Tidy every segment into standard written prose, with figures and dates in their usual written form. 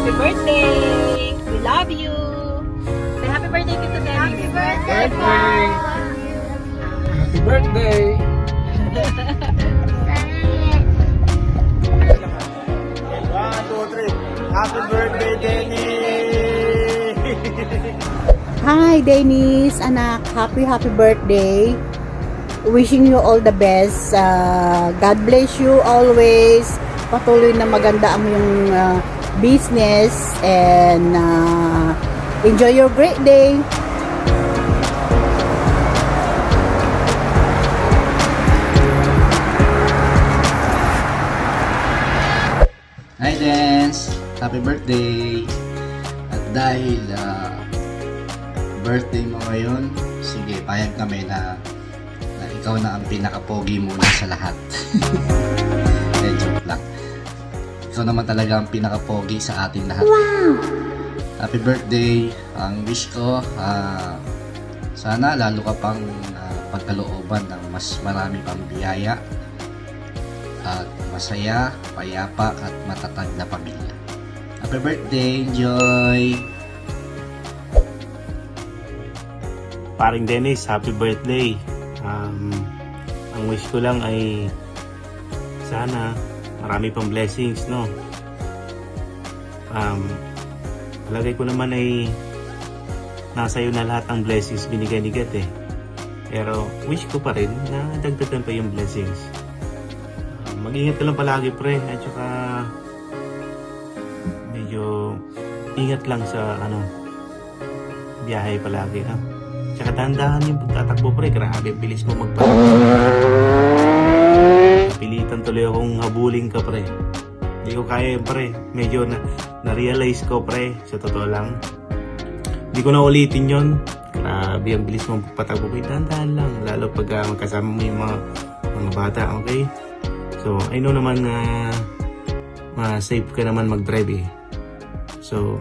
happy birthday! We love you! Say happy birthday to Dennis. Happy birthday, Birthday! Happy birthday! One, two, three. Happy birthday, Denny! Hi, Dennis, anak. Happy birthday. Wishing you all the best. God bless you always. Patuloy na maganda ang yung business and enjoy your great day. Hi Dance! Happy birthday! At dahil birthday mo ngayon, sige, payag kami na ikaw na ang pinaka-pogi muna sa lahat. Joke lang. Ikaw naman talaga ang pinaka-pogi sa ating lahat. Wow! Happy birthday! Ang wish ko, sana lalo ka pang pagkalooban ng mas marami pang biyaya at masaya, payapa at matatag na pamilya. Happy birthday! Enjoy! Paring Dennis, happy birthday. Ang wish ko lang ay sana marami pang blessings, no? Palagay ko naman ay nasa iyo na lahat ng blessings binigay ni God eh. Pero wish ko pa rin na dagdagan pa yung blessings. Mag-ingat ka lang palagi, pre, at saka medyo ingat lang sa biyahe palagi, ha? Tsaka dahan-dahan yung pagtatakbo, pre. Grabe, bilis mo Pilitan tuloy akong habulin ka, pre. Hindi ko kaya yun, pre. Medyo na-realize ko, pre. Sa totoo lang. Hindi ko na ulitin yun. Grabe, ang bilis mo patakbo, pre. Dahan-dahan lang. Lalo pag magkasama mo yung mga bata, okay? So, I know naman na ma-safe ka naman mag-drive eh. So,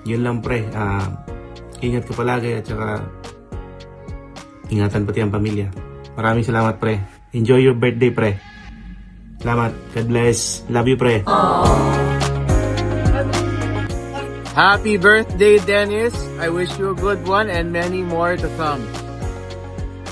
yun lang, pre. Ingat ka palagi at saka ingatan pati ang pamilya. Maraming salamat, pre. Enjoy your birthday, pre. Salamat. God bless. Love you, pre. Happy birthday, Dennis! I wish you a good one and many more to come.